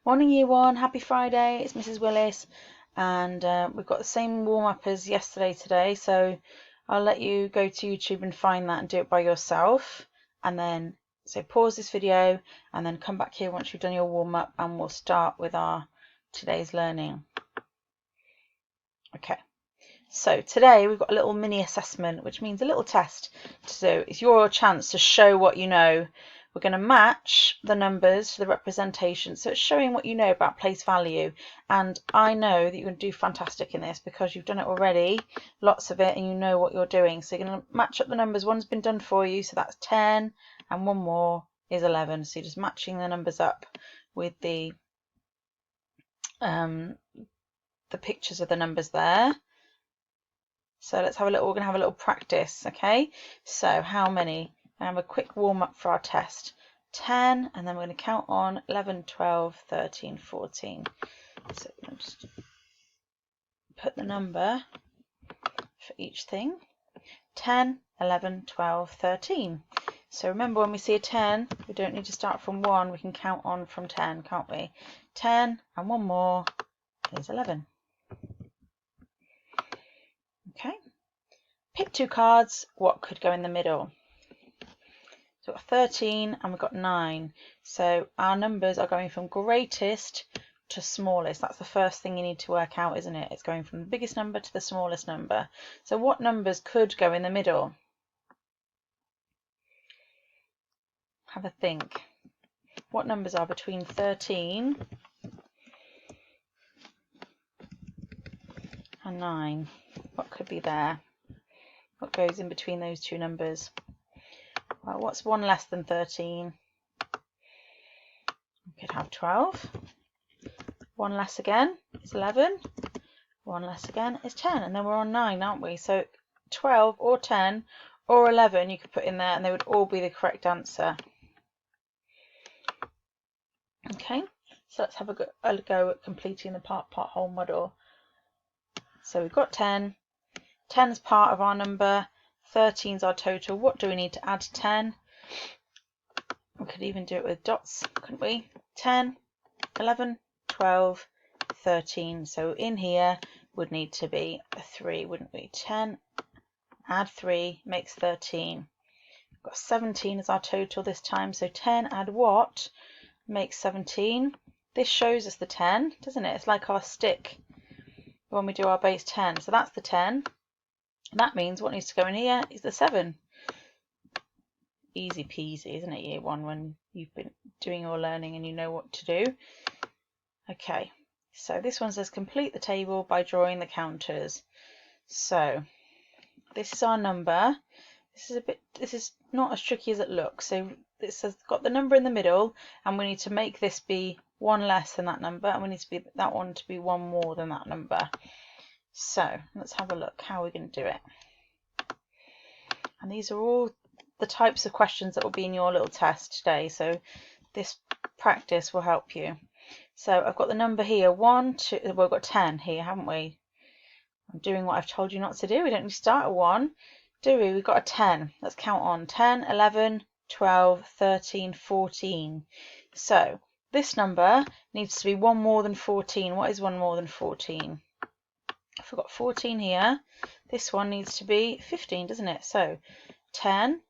Morning Year 1, happy Friday, it's Mrs. Willis, and we've got the same warm-up as yesterday today, so I'll let you go to YouTube and find that and do it by yourself, and then so pause this video and then come back here once you've done your warm-up and we'll start with our today's learning. Okay, so today we've got a little mini assessment, which means a little test to do. It's your chance to show what you know. We're going to match the numbers to the representation, so it's showing what you know about place value, and I know that you're going to do fantastic in this because you've done it already, lots of it, and you know what you're doing. So you're going to match up the numbers. One's been done for you, so that's 10, and one more is 11. So you're just matching the numbers up with the pictures of the numbers there. So let's have a little, we're going to have a little practice, okay? So how many? And have a quick warm up for our test. 10, and then we're going to count on 11, 12, 13, 14. So we'll just put the number for each thing. 10, 11, 12, 13. So remember, when we see a 10, we don't need to start from 1, we can count on from 10, can't we? 10 and one more is 11. Okay. Pick two cards, what could go in the middle? So we've got 13 and we've got 9. So our numbers are going from greatest to smallest. That's the first thing you need to work out, isn't it? It's going from the biggest number to the smallest number. So what numbers could go in the middle? Have a think. What numbers are between 13 and 9? What could be there? What goes in between those two numbers? Well, what's one less than 13? We could have 12. One less again is 11. One less again is 10. And then we're on 9, aren't we? So 12 or 10 or 11 you could put in there and they would all be the correct answer. Okay, so let's have a go at completing the part-whole model. So we've got 10. 10 is part of our number. 13 is our total. What do we need to add to 10? We could even do it with dots, couldn't we? 10, 11, 12, 13. So in here would need to be a 3, wouldn't we? 10, add 3 makes 13. We've got 17 as our total this time. So 10 add what makes 17? This shows us the 10, doesn't it? It's like our stick when we do our base 10. So that's the 10. And that means what needs to go in here is the 7. Easy peasy, isn't it, Year 1, when you've been doing your learning and you know what to do. Okay, so this one says complete the table by drawing the counters. So this is our number. This is not as tricky as it looks. So this has got the number in the middle, and we need to make this be one less than that number, and we need to be that one to be one more than that number. So let's have a look how we're going to do it. And these are all the types of questions that will be in your little test today. So this practice will help you. So I've got the number here, 1, 2, well, we've got 10 here, haven't we? I'm doing what I've told you not to do. We don't need to start at 1, do we? We've got a 10. Let's count on 10, 11, 12, 13, 14. So this number needs to be one more than 14. What is one more than 14? If we've got 14 here, this one needs to be 15, doesn't it? So 10,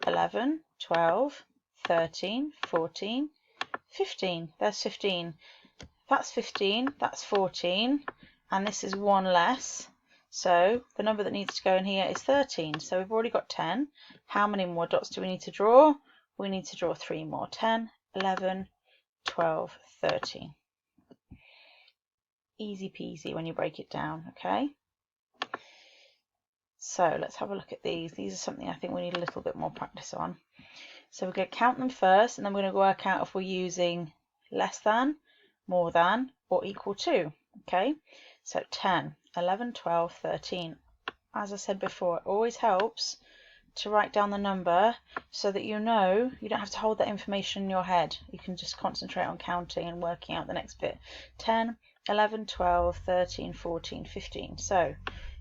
11, 12, 13, 14, 15. There's 15. That's 15, that's 14, and this is one less. So the number that needs to go in here is 13. So we've already got 10. How many more dots do we need to draw? We need to draw 3 more. 10, 11, 12, 13. Easy peasy when you break it down, okay? So let's have a look at these. These are something I think we need a little bit more practice on. So we're going to count them first, and then we're going to work out if we're using less than, more than, or equal to, okay? So 10, 11, 12, 13. As I said before, it always helps to write down the number so that you know you don't have to hold that information in your head. You can just concentrate on counting and working out the next bit. 10, 11, 12, 13, 14, 15. So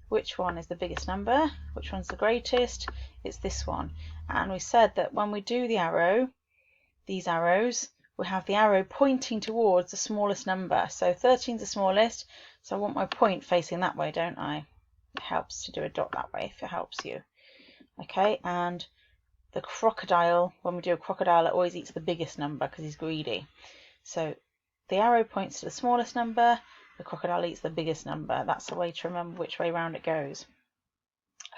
which one is the biggest number? Which one's the greatest? It's this one. And we said that when we do the arrow, these arrows, we have the arrow pointing towards the smallest number. So 13 is the smallest, so I want my point facing that way, don't I? It helps to do a dot that way if it helps you. Okay, and the crocodile, when we do a crocodile, it always eats the biggest number because he's greedy. So the arrow points to the smallest number, the crocodile eats the biggest number. That's the way to remember which way round it goes.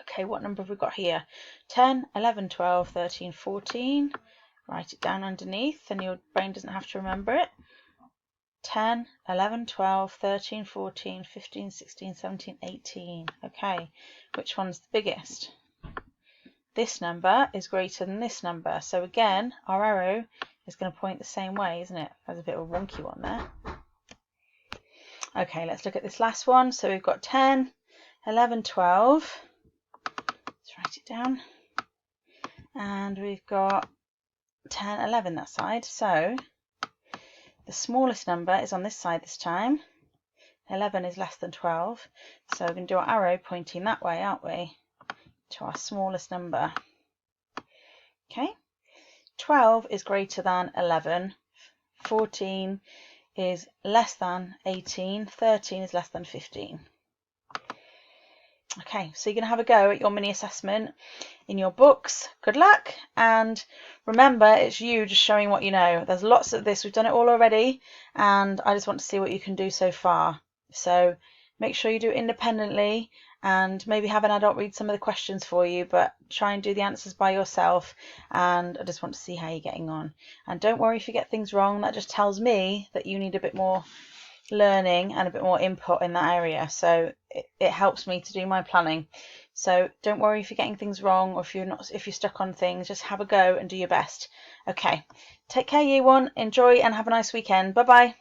Okay, what number have we got here? 10, 11, 12, 13, 14. Write it down underneath and your brain doesn't have to remember it. 10, 11, 12, 13, 14, 15, 16, 17, 18. Okay, which one's the biggest? This number is greater than this number. So again, our arrow is going to point the same way, isn't it? There's a bit of a wonky one there. Okay, let's look at this last one. So we've got 10, 11, 12. Let's write it down. And we've got 10, 11 that side. So the smallest number is on this side this time. 11 is less than 12. So we're going to do our arrow pointing that way, aren't we? To our smallest number. Okay. 12 is greater than 11. 14 is less than 18. 13 is less than 15. Okay, so you're going to have a go at your mini assessment in your books. Good luck, and remember, it's you just showing what you know. There's lots of this, we've done it all already, and I just want to see what you can do so far. So make sure you do it independently and maybe have an adult read some of the questions for you, but try and do the answers by yourself, and I just want to see how you're getting on. And don't worry if you get things wrong, that just tells me that you need a bit more learning and a bit more input in that area, so it helps me to do my planning. So don't worry if you're getting things wrong or if you're stuck on things. Just have a go and do your best. Okay, take care, year one, enjoy and have a nice weekend. Bye bye.